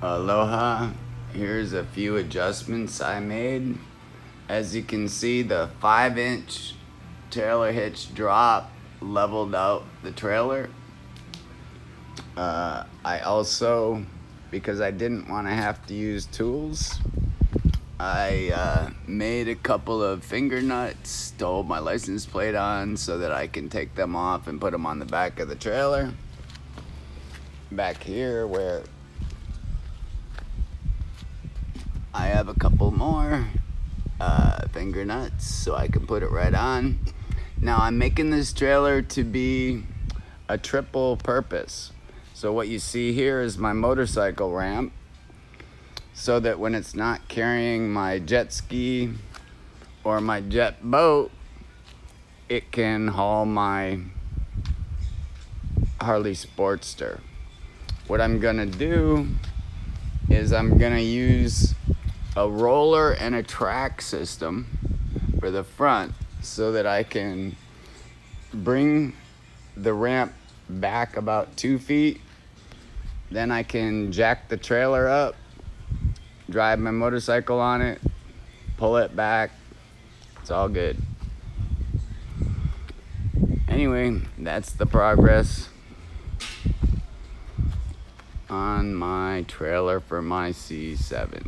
Aloha. Here's a few adjustments I made. As you can see, the 5-inch trailer hitch drop leveled out the trailer. I also, because I didn't want to have to use tools, I made a couple of finger nuts to hold my license plate on so that I can take them off and put them on the back of the trailer. Back here where I have a couple more finger nuts so I can put it right on. Now I'm making this trailer to be a triple purpose. So what you see here is my motorcycle ramp, so that when it's not carrying my jet ski or my jet boat, it can haul my Harley Sportster. What I'm gonna do is I'm gonna use a roller and a track system for the front so that I can bring the ramp back about 2 feet. Then I can jack the trailer up, drive my motorcycle on it, pull it back. It's all good. Anyway, that's the progress on my trailer for my C7.